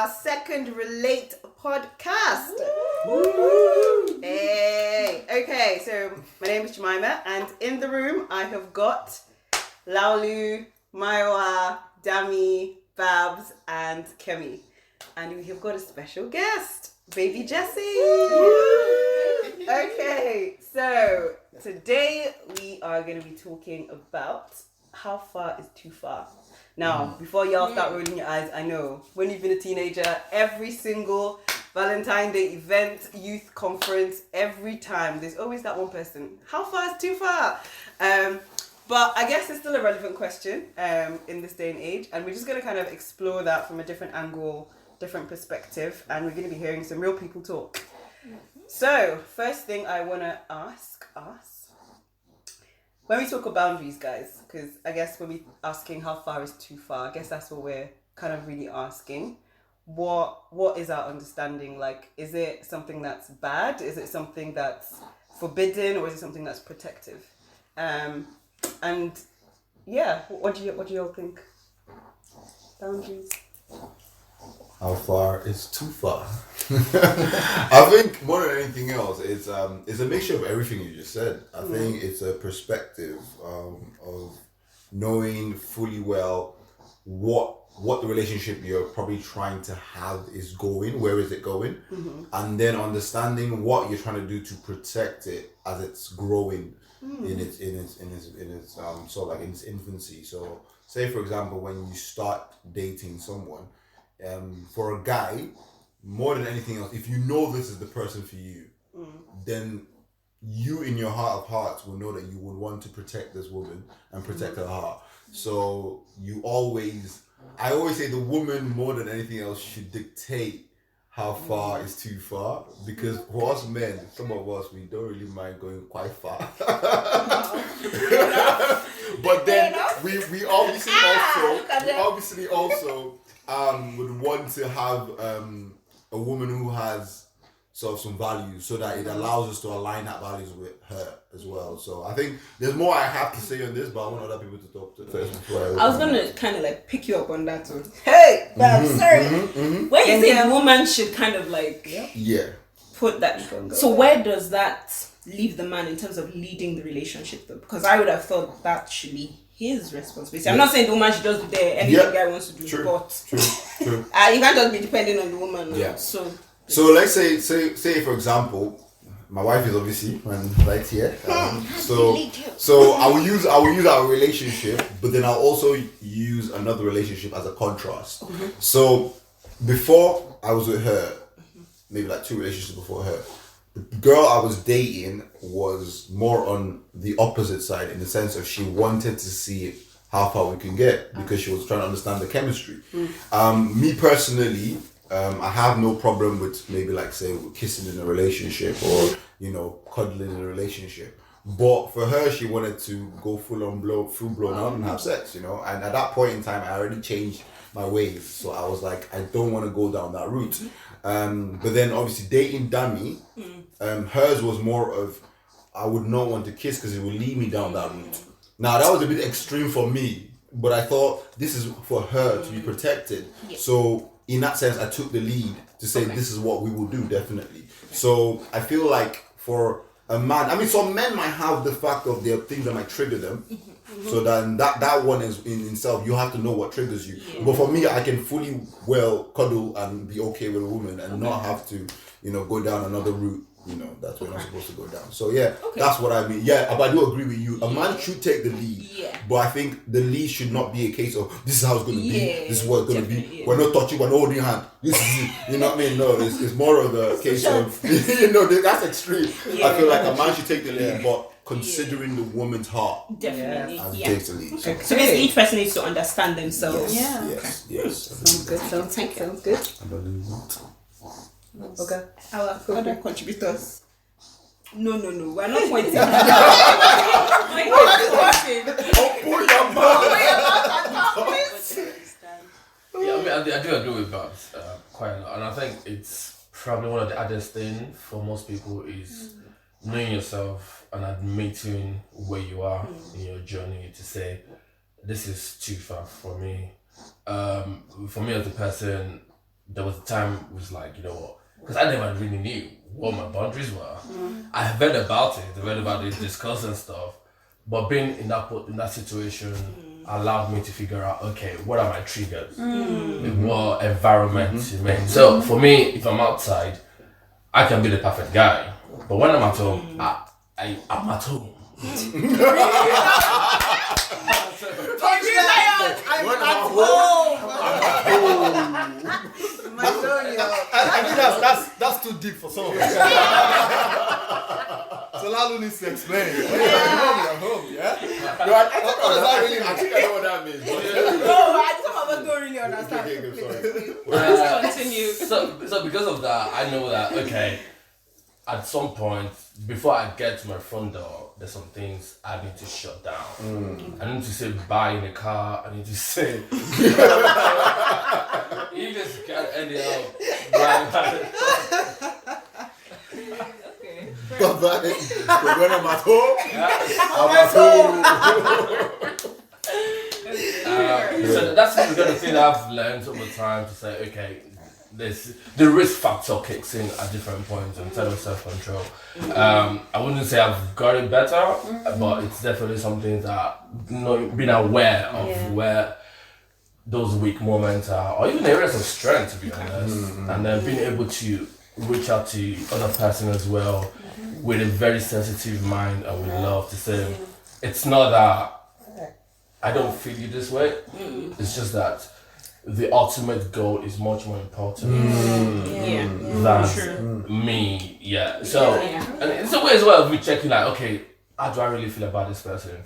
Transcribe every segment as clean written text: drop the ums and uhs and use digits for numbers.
second Relate podcast. Woo! Hey. Okay, so my name is Jemimah, and in the room I have got Laolu, Mayowa, Dami, Babz, and Kemi. And we have got a special guest, baby Jessie. Okay, so today we are going to be talking about how far is too far. Now, before y'all start rolling your eyes, I know when you've been a teenager, every single Valentine's Day event, youth conference, every time there's always that one person. How far is too far? But I guess it's still a relevant question in this day and age, and we're just going to kind of explore that from a different angle, different perspective, and we're going to be hearing some real people talk. So, first thing I want to ask us, when we talk of boundaries, guys, because I guess when we're asking how far is too far, I guess that's what we're kind of really asking. What is our understanding? Like, is it something that's bad? Is it something that's forbidden, or is it something that's protective? And yeah, what do you all think? Boundaries. How far is too far? I think more than anything else, it's a mixture of everything you just said. I think it's a perspective of knowing fully well what the relationship you're probably trying to have is going, where is it going, and then understanding what you're trying to do to protect it as it's growing in its sort of like in its infancy. So, say for example, when you start dating someone. For a guy, more than anything else, if you know this is the person for you, then you in your heart of hearts will know that you would want to protect this woman and protect her heart. So I always say the woman more than anything else should dictate how far is too far, because for us men, some of us, we don't really mind going quite far. But then we obviously also would want to have a woman who has sort of some values, so that it allows us to align that values with her as well. So I think there's more I have to say on this, but I want other people to talk to first before I was going to kind of like pick you up on that one. Hey! Sorry. When you say a woman should kind of like put that. So where does that leave the man in terms of leading the relationship though? Because I would have thought that should be his responsibility. I'm not saying the woman should just be there, anything the guy wants to do, but true. You can't just be depending on the woman. Yeah. So let's say for example, my wife is obviously right here. So I will use our relationship, but then I'll also use another relationship as a contrast. So before I was with her, maybe like 2 relationships before her, the girl I was dating was more on the opposite side, in the sense of she wanted to see how far we can get, because she was trying to understand the chemistry. Me personally, I have no problem with maybe like say kissing in a relationship, or cuddling in a relationship. But for her, she wanted to go full blown out and have sex, and at that point in time, I already changed my ways. So I was like, I don't want to go down that route. But then obviously dating Dami, hers was more of, I would not want to kiss because it would lead me down that route. Now that was a bit extreme for me, but I thought this is for her to be protected. So in that sense, I took the lead to say this is what we will do, definitely. So I feel like for a man, some men might have the fact of their things that might trigger them. So then that one is in itself, you have to know what triggers you. But for me, I can fully well cuddle and be okay with a woman and not have to, go down another route. That we're not supposed to go down. So that's what I mean. Yeah, but I do agree with you. A man should take the lead. But I think the lead should not be a case of this is how it's going to be. This is what it's going to be. We're not touching. We're not holding hand. This is it. You know what I mean? No, it's more of a case of that's extreme. I feel like a man should take the lead, but considering the woman's heart, definitely, takes the lead. So basically, each person needs to understand themselves. Yes. Sounds good. Sounds good. I believe that. Okay. Our other contributors. No. We're not pointing. I do agree with Babz quite a lot, and I think it's probably one of the hardest things for most people is knowing yourself and admitting where you are in your journey, to say this is too far for me. For me as a person, there was a time it was like, you know what, because I never really knew what my boundaries were. I read about it, discussed and stuff, but being in that situation allowed me to figure out, okay, what are my triggers? What environment you mean? So for me, if I'm outside, I can be the perfect guy, but when I'm at home, I'm at home. I think that's too deep for some of us. So Laolu needs to explain. When you're at home, yeah? No, I think I know what that means. I some of us don't really understand. Let's continue. So because of that, I know that, okay, at some point, before I get to my front door, there's some things I need to shut down. I need to say bye in the car. I need to say, you just can't end it up. Okay. But when I'm at home, so that's the kind of thing I've learned over time to say, okay, the risk factor kicks in at different points in terms of self-control. I wouldn't say I've got it better, but it's definitely something that, being aware of where those weak moments are, or even areas of strength, to be honest, and then being able to reach out to other person as well with a very sensitive mind and with love to say, it's not that I don't feel you this way, it's just that the ultimate goal is much more important than me. Yeah. So, and it's a way as well of me checking, like, okay, how do I really feel about this person?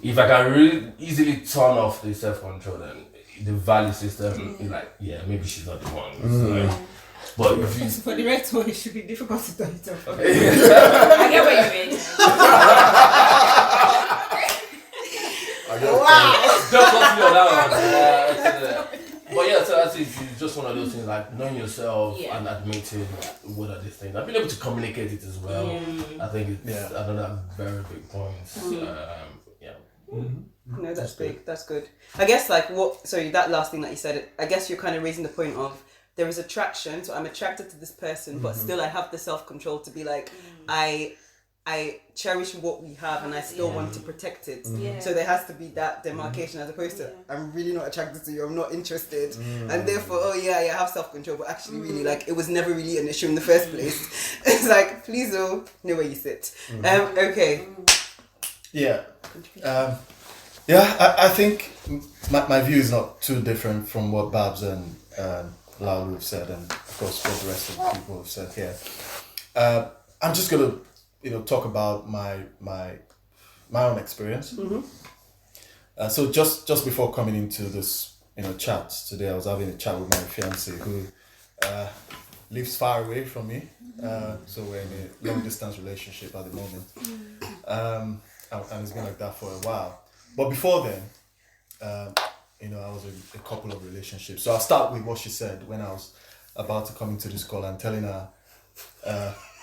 If I can really easily turn off the self-control, then the value system is like, yeah, maybe she's not the one. So, but if you, for the right one, it should be difficult to turn it off. I get what you mean. Don't continue on that one. But yeah, so I think it's just one of those things, like knowing yourself and admitting what are these things. I've been able to communicate it as well. I think it's another very big point. No, that's big. That's good. I guess that last thing that you said, I guess you're kind of raising the point of there is attraction, so I'm attracted to this person, but still I have the self-control to be like, I cherish what we have and I still want to protect it. So there has to be that demarcation as opposed to, I'm really not attracted to you, I'm not interested. And therefore, I have self-control, but actually really, like, it was never really an issue in the first place. It's like, please, know where you sit. Okay. Yeah. I think my view is not too different from what Babz and Laolu have said, and of course what the rest of the people have said here. I'm just going to talk about my own experience. So just before coming into this chat today, I was having a chat with my fiancée who lives far away from me. So we're in a long distance relationship at the moment, and it's been like that for a while. But before then, I was in a couple of relationships. So I'll start with what she said when I was about to come into this call and telling her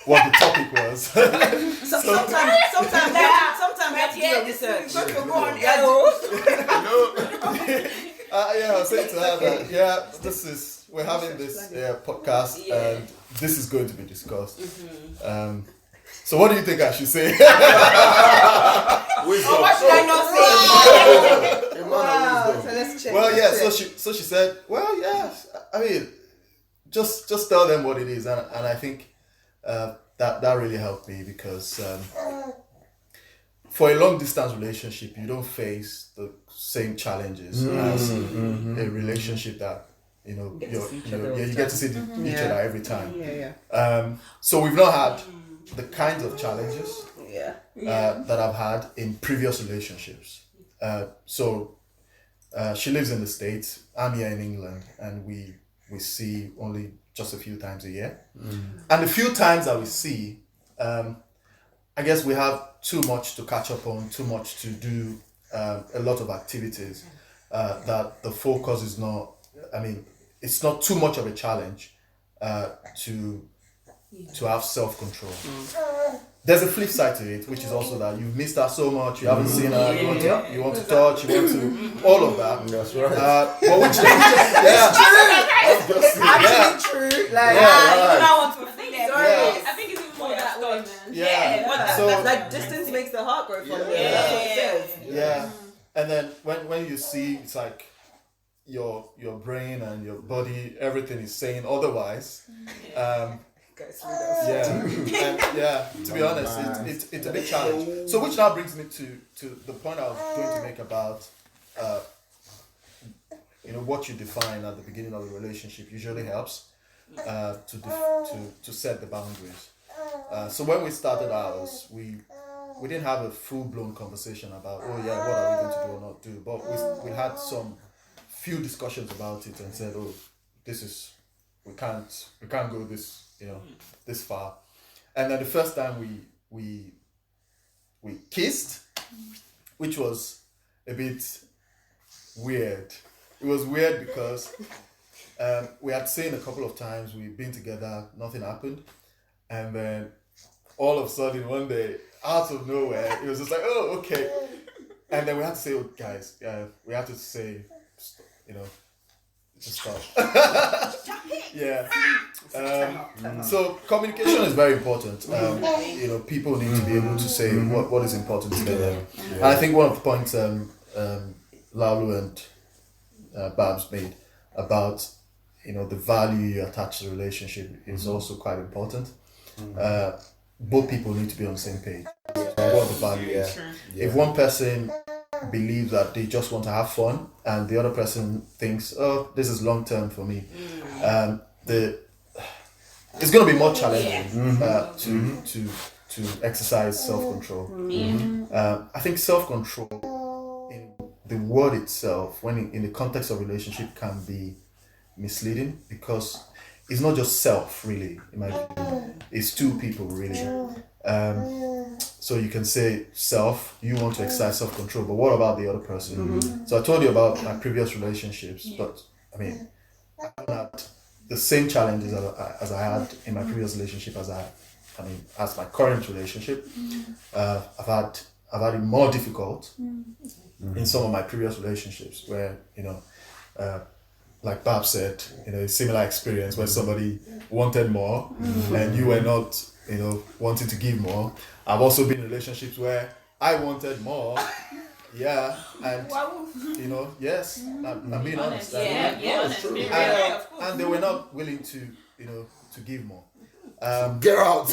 what the topic was. Sometimes we have to do a research. I was saying to her that we're having this podcast and this is going to be discussed. So what do you think I should say? Wisdom. What should I not say? Wow. So let's check. Well, so she said, well, yes. I mean, just tell them what it is, and I think that really helped me because for a long distance relationship, you don't face the same challenges as a relationship that you get to see each other every time. So we've not had the kinds of challenges that I've had in previous relationships. So she lives in the States, I'm here in England, and we see only just a few times a year. And the few times that we see, I guess we have too much to catch up on, too much to do, a lot of activities that the focus is not, it's not too much of a challenge to have self-control. There's a flip side to it, which is also that you've missed her so much, you haven't seen her, you want to touch, you want to, all of that. That's right. But which, just actually true. Like, you don't want to feel it. I think it's even more that way, man. Yeah. So like distance makes the heart grow fonder. Yeah. That's what it says. yeah, and then when you see, it's like your brain and your body, everything is saying otherwise. Guys, To be honest, it's a big challenge. So which now brings me to the point I was going to make about what you define at the beginning of the relationship usually helps to set the boundaries. So when we started ours, we didn't have a full-blown conversation about what are we going to do or not do, but we had some few discussions about it and said, we can't go this far. And then the first time we kissed, which was a bit weird. It was weird because we had seen a couple of times, we've been together, nothing happened, and then all of a sudden one day, out of nowhere, it was just like, oh, okay. And then we had to say, guys, we had to say, just stop. Yeah. So communication is very important. People need to be able to say what is important to them. Yeah. And I think one of the points Laolu and Babz made about the value you attach to the relationship is also quite important. Both people need to be on the same page. What the value is. Yeah. If one person believes that they just want to have fun and the other person thinks, oh, this is long term for me, it's going to be more challenging to exercise self-control. I think self-control in the word itself, when in the context of relationship, can be misleading because it's not just self, really, in my opinion. It's two people, really. So you can say self, you want to exercise self-control, but what about the other person? So I told you about my previous relationships, but I mean, I haven't had the same challenges as I had in my previous relationship as my current relationship. I've had it more difficult in some of my previous relationships where, like Babz said, a similar experience where somebody wanted more and you were not, wanting to give more. I've also been in relationships where I wanted more. Yeah, and yes, I'm being honest. Honest. True. And they were not willing to, to give more. Get out.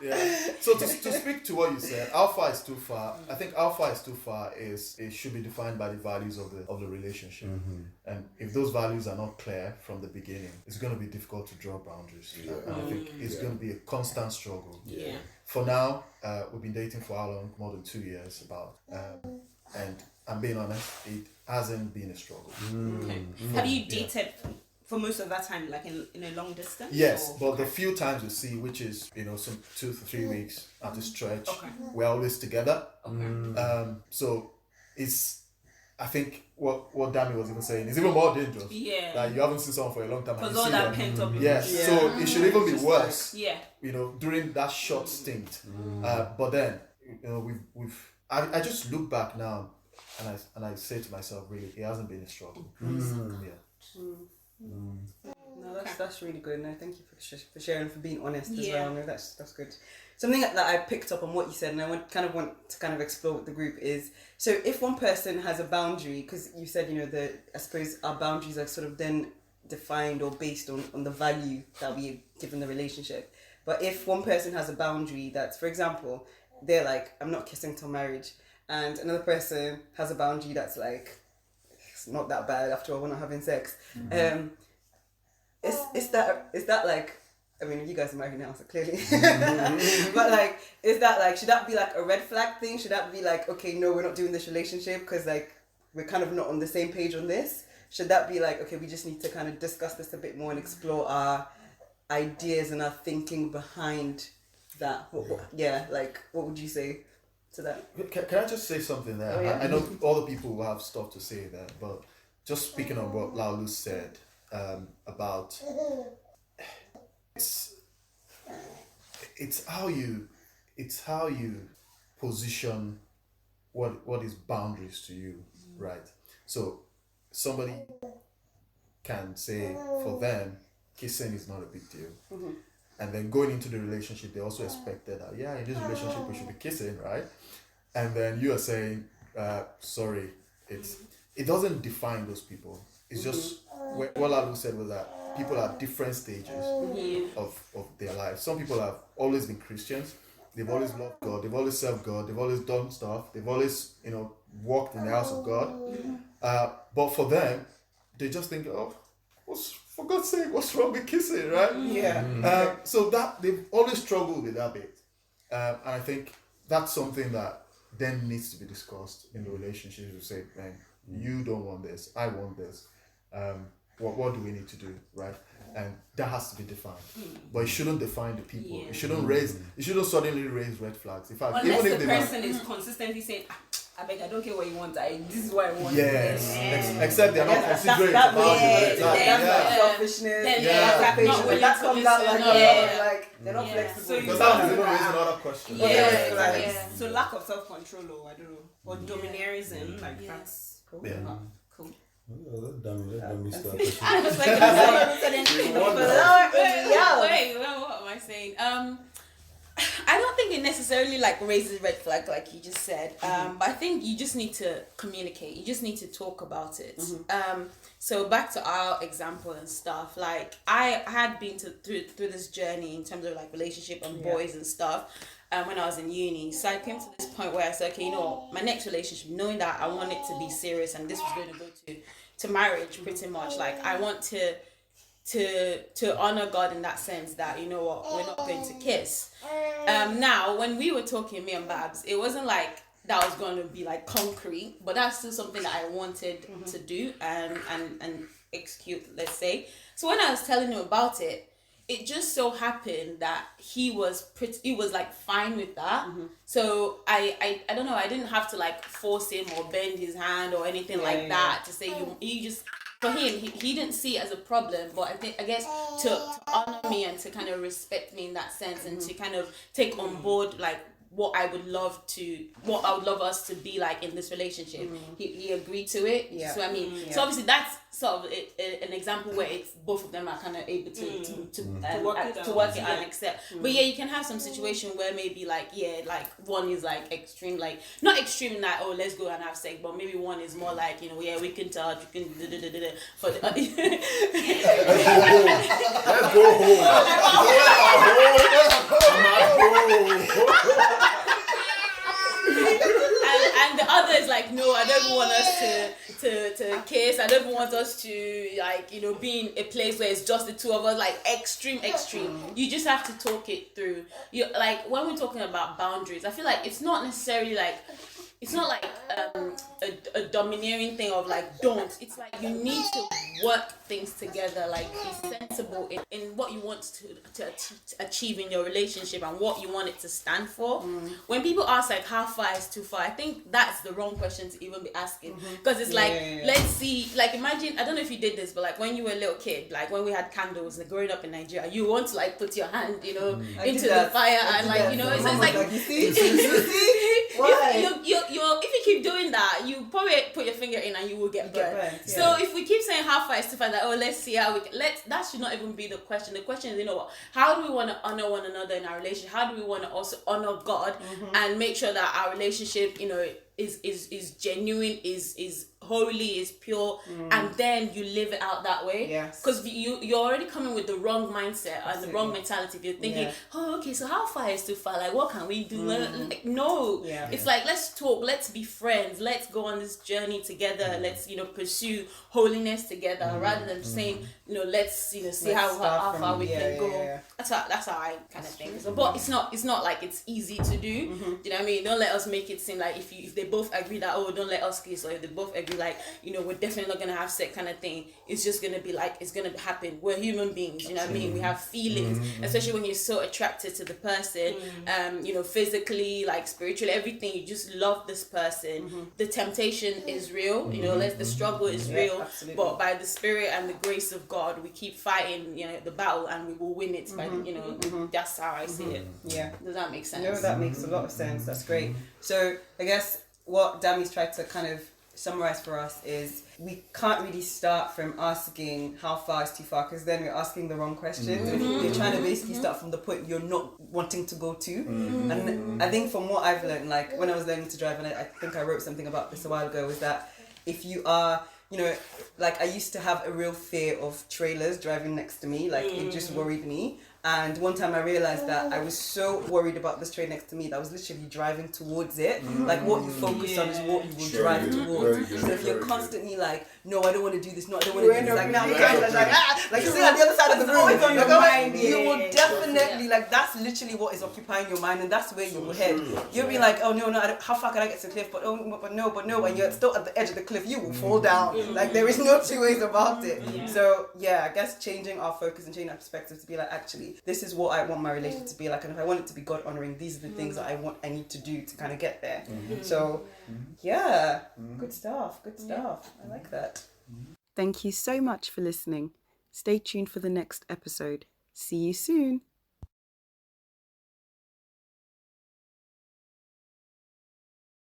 Yeah. So to speak to what you said, how far is too far? I think how far is too far it should be defined by the values of the relationship. And if those values are not clear from the beginning, it's going to be difficult to draw boundaries. And I think it's going to be a constant struggle. Yeah. For now, we've been dating for how long? More than 2 years, and I'm being honest, it hasn't been a struggle. Okay. Have you dated for most of that time, like in a long distance? Yes, but the few times we see, which is some 2 to 3 weeks at a stretch, we're always together. So it's, I think what Dami was even saying is even more dangerous. Yeah. Like you haven't seen someone for a long time. Because all that pent up. Yes. Yeah. So it should even be worse. Yeah. During that short stint. But then I just look back now and I say to myself, really, it hasn't been a struggle. No, that's really good. No, thank you for sharing, for being honest as well. No, that's good. Something that I picked up on what you said, and I want to explore with the group is, so if one person has a boundary, because you said I suppose our boundaries are sort of then defined or based on the value that we give in the relationship. But if one person has a boundary that's, for example, they're like, I'm not kissing till marriage, and another person has a boundary that's like, it's not that bad after all, we're not having sex. Is that like, I mean, you guys are married now, so clearly. But like, is that like, should that be like a red flag thing? Should that be like, okay, no, we're not doing this relationship because like we're kind of not on the same page on this? Should that be like, okay, we just need to kind of discuss this a bit more and explore our ideas and our thinking behind that? What would you say to that? Can I just say something there? Oh, yeah. I know all the people will have stuff to say there, but just speaking on what Laolu said about it's how you position what is boundaries to you, right? So somebody can say for them, kissing is not a big deal. And then going into the relationship, they also expected that, in this relationship we should be kissing, right? And then you are saying, sorry, it doesn't define those people. It's just what Laolu said was that people are at different stages of their life. Some people have always been Christians. They've always loved God. They've always served God. They've always done stuff. They've always, walked in the house of God. But for them, they just think, for God's sake, what's wrong with kissing, right? Yeah. So that they've always struggled with that bit. And I think that's something that then needs to be discussed in the relationship. You say, man, you don't want this, I want this. What do we need to do, right? And that has to be defined. But it shouldn't define the people. Yeah. It shouldn't suddenly raise red flags. In fact, Unless even if the they person is consistently saying, I beg, I don't care what you want, this is what I want. yes, except they're not considerate that about it. that's like selfishness. That comes out like they're not flexible. So Because that is even raise another question. So lack of self-control, or I don't know, or domineerism, like that's cool. Yeah. Cool. Let Dami start. I was like, wait, what am I saying? I don't think it necessarily like raises red flag like you just said. But I think you just need to communicate. You just need to talk about it. So back to our example and stuff. Like I had been through this journey in terms of like relationship and boys and stuff. When I was in uni, so I came to this point where I said, okay, my next relationship, knowing that I want it to be serious and this was going to go to marriage, pretty much. Like I want to honor God in that sense that, you know what, we're not going to kiss. Now, when we were talking, me and Babz, it wasn't like that was going to be like concrete, but that's still something that I wanted to do and execute, let's say. So when I was telling him about it, it just so happened that he was like fine with that. So I don't know, I didn't have to like force him or bend his hand or anything that to say you just, for him, he didn't see it as a problem. But I guess to honor me and to kind of respect me in that sense and to kind of take on board like what I would love us to be like in this relationship. He agreed to it. So I mean, so obviously that's sort of an example where it's both of them are kind of able to work it out and accept. But yeah, you can have some situation where maybe like like one is like extreme, like not extreme in that let's go and have sex, but maybe one is more like we can touch, you can for the Let's go home. And the other is like, no, I don't want us to kiss. I don't want us to like, be in a place where it's just the two of us, like extreme. You just have to talk it through. You like when we're talking about boundaries, I feel like it's not necessarily like a domineering thing of like don't. It's like you need to work things together, like be sensible in what you want to achieve in your relationship and what you want it to stand for. When people ask like how far is too far, I think that's the wrong question to even be asking, because it's let's see, like imagine, I don't know if you did this, but like when you were a little kid, like when we had candles and growing up in Nigeria, you want to like put your hand into the fire and like it's like you see why? If you keep doing that, you probably put your finger in and you will get burned. So if we keep saying how far is too far, like let's see how we can, that should not even be the question. The question is, how do we want to honor one another in our relationship? How do we want to also honor God and make sure that our relationship, is genuine, is holy, is pure, and then you live it out that way. Because you're already coming with the wrong mindset and the wrong mentality. If you're thinking, okay, so how far is too far? Like, what can we do? Like, no. It's like, let's talk, let's be friends, let's go on this journey together, let's pursue holiness together, rather than saying, let's see how far we can go. That's how I kind of think. So, but it's not like it's easy to do. Do you know what I mean? Don't let us make it seem like if they both agree that don't let us kiss, or if they both agree like we're definitely not gonna have sex kind of thing, it's just gonna be like it's gonna happen. We're human beings, you know what I mean? We have feelings, especially when you're so attracted to the person, physically, like spiritually, everything. You just love this person. The temptation is real, the struggle is real, absolutely. But by the Spirit and the grace of God, we keep fighting the battle and we will win it. By that's how I see it. Yeah, does that make sense? No, that makes a lot of sense. That's great. So I guess what Dami's tried to kind of summarize for us is we can't really start from asking how far is too far, because then we're asking the wrong questions. You're trying to basically start from the point you're not wanting to go to. And I think from what I've learned, like when I was learning to drive, and I think I wrote something about this a while ago, was that if you are, you know, like I used to have a real fear of trailers driving next to me, like it just worried me. And one time I realized that I was so worried about this train next to me that I was literally driving towards it. Like what you focus on is what you will drive towards. So if you're constantly like, no, I don't want to do this, no, I don't want to do this, like now, like you see on the other side of the room, on your mind, you will definitely, like that's literally what is occupying your mind, and that's where you will head. You'll be like, oh no, how far can I get to the cliff? But no, and you're still at the edge of the cliff, you will fall down. Like there is no two ways about it. So yeah, I guess changing our focus and changing our perspective to be like, actually, this is what I want my relationship to be like, and if I want it to be God honoring, these are the things that I need to do to kind of get there. So yeah, good stuff. I like that. Thank you so much for listening. Stay tuned for the next episode. See you soon.